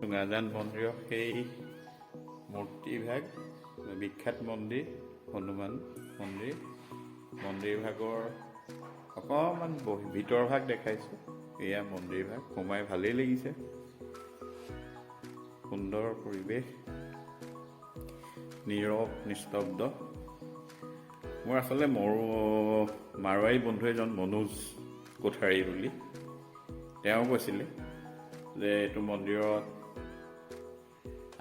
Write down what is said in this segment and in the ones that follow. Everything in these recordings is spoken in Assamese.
চুঙাজান মন্দিৰৰ সেই মূৰ্তিভাগ বিখ্যাত মন্দিৰ হনুমান মন্দিৰ ভাগৰ অকণমান ভিতৰ ভাগ দেখাইছোঁ। এয়া মন্দিৰ ভাগ সোমাই ভালেই লাগিছে, সুন্দৰ পৰিৱেশ, নীৰৱ নিস্তব্ধ। মোৰ আচলতে মাৰোৱাৰী বন্ধু এজন মনোজ কোঠাৰী বুলি, তেওঁ কৈছিলে যে এইটো মন্দিৰত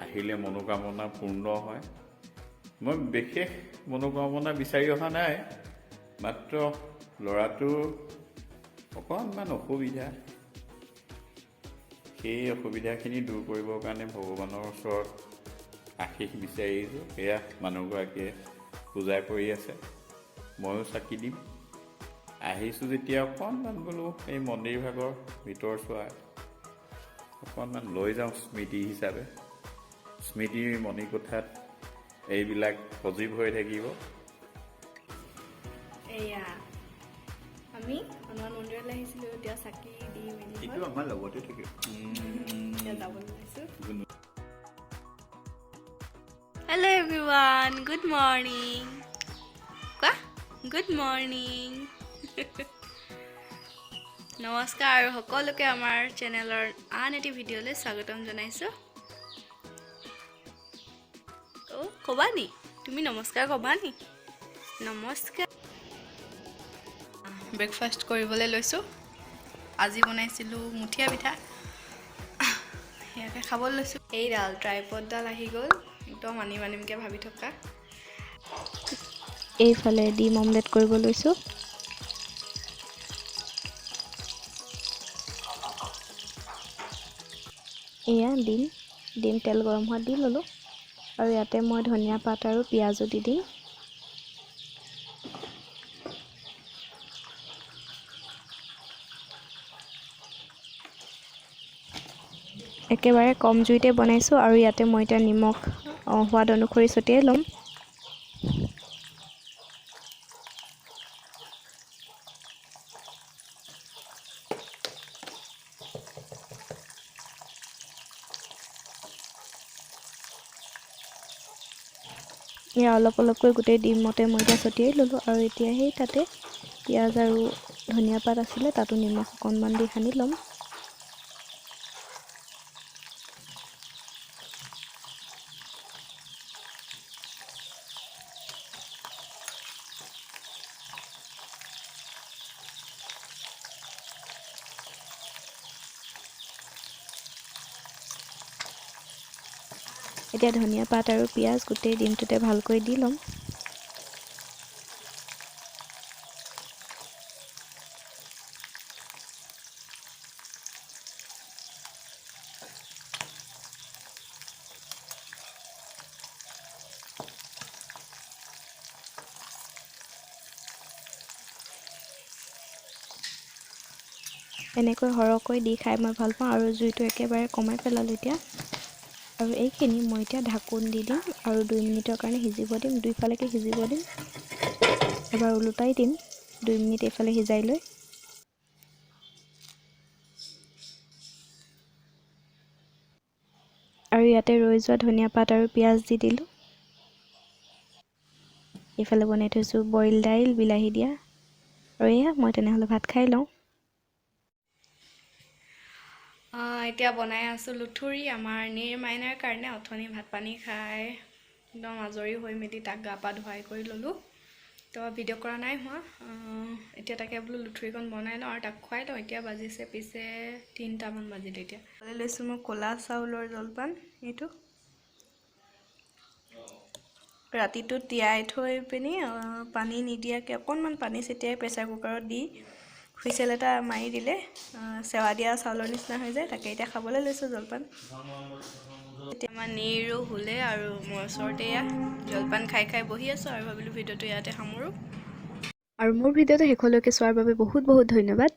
আহিলে মনোকামনা পূৰ্ণ হয়। মই বিশেষ মনোকামনা বিচাৰি অহা নাই, মাত্ৰ ল'ৰাটোৰ অকণমান অসুবিধা, সেই অসুবিধাখিনি দূৰ কৰিবৰ কাৰণে ভগৱানৰ ওচৰত আশীষ বিচাৰিছোঁ। সেয়া মানুহগৰাকীয়ে পূজা কৰি আছে, ময়ো চাকি দিম। আহিছোঁ যেতিয়া অকণমান বোলো এই মন্দিৰ ভাগৰ ভিতৰ চোৱা অকণমান লৈ যাওঁ স্মৃতি হিচাপে। স্মৃতিৰ মণিকোঠাত এইবিলাক সজীৱ হৈ থাকিব। এয়া আমি হনুমান মন্দিৰলৈ আহিছিলোঁ, এতিয়া চাকি দি মেলি আমাৰ লগতে থাকে। যাবলৈ ওলাইছোঁ। Hello' everyone, good morning. কোৱা গুড মৰ্ণিং। নমস্কাৰ আৰু সকলোকে আমাৰ চেনেলৰ আন এটি ভিডিঅ'লৈ স্বাগতম জনাইছোঁ। অ' ক'বা নি তুমি? নমস্কাৰ ক'বা নি? নমস্কাৰ। ব্ৰেকফাষ্ট কৰিবলৈ লৈছোঁ। আজি বনাইছিলোঁ মুঠীয়া পিঠা, সেয়াকে খাবলৈ লৈছোঁ। এইডাল ট্ৰাইপডডাল আহি গ'ল, একদম আনিমকৈ ভাবি থকা। এইফালে ডিম অমলেট কৰিব লৈছোঁ। এয়া ডিম তেল গৰম হোৱাত দি ল'লোঁ, আৰু ইয়াতে মই ধনিয়া পাত আৰু পিঁয়াজো দি দিম। একেবাৰে কম জুইতে বনাইছোঁ, আৰু ইয়াতে মই এতিয়া নিমখ সোৱাদ অনুসৰি ছটিয়াই ল'ম। এয়া অলপ অলপকৈ গোটেই ডিমতে মই এতিয়া ছটিয়াই ল'লোঁ, আৰু এতিয়া সেই তাতে পিঁয়াজ আৰু ধনিয়া পাত আছিলে, তাতো নিমখ অকণমান দি সানি ল'ম। এতিয়া ধনিয়া পাত আৰু পিঁয়াজ গোটেই ডিমটোতে ভালকৈ দি ল'ম। এনেকৈ সৰহকৈ দি খাই মই ভাল পাওঁ, আৰু জুইটো একেবাৰে কমাই পেলালোঁ এতিয়া। আৰু এইখিনি মই এতিয়া ঢাকোন দি দিম আৰু 2 মিনিটৰ কাৰণে সিজিব দিম। দুইফালেকে সিজিব দিম, এবাৰ ওলোটাই দিম 2 মিনিট এইফালে সিজাই লৈ। আৰু ইয়াতে ৰৈ যোৱা ধনিয়া পাত আৰু পিঁয়াজ দি দিলোঁ। এইফালে বনাই থৈছোঁ বইল দাইল বিলাহী দিয়া, আৰু এয়া মই তেনেহ'লে ভাত খাই লওঁ। এতিয়া বনাই আছোঁ লুথুৰি আমাৰ মাইনাৰ কাৰণে। অথনি ভাত পানী খাই একদম আজৰি হৈ মেলি তাক গা পা ধুৱাই কৰি ল'লোঁ, তো ভিডিঅ' কৰা নাই হোৱা। এতিয়া তাকে বোলো লুথুৰিকণ বনাই লওঁ আৰু তাক খুৱাই লওঁ। এতিয়া বাজিছে পিছে 3টামান বাজিলে। এতিয়া লৈছোঁ মই ক'লা চাউলৰ জলপান। এইটো ৰাতিটো তিয়াই থৈ পিনি পানী নিদিয়াকৈ অকণমান পানী ছটিয়াই প্ৰেছাৰ কুকাৰত দি হুইচেল এটা মাৰি দিলে চেৱা দিয়া চাউলৰ নিচিনা হৈ যায়। তাকে এতিয়া খাবলৈ লৈছোঁ জলপান। এতিয়া আমাৰ নিৰো শুলে, আৰু মই ওচৰতে এয়া জলপান খাই খাই বহি আছোঁ, আৰু ভাবিলোঁ ভিডিঅ'টো ইয়াতে সামৰোঁ। আৰু মোৰ ভিডিঅ'টো শেষলৈকে চোৱাৰ বাবে বহুত বহুত ধন্যবাদ।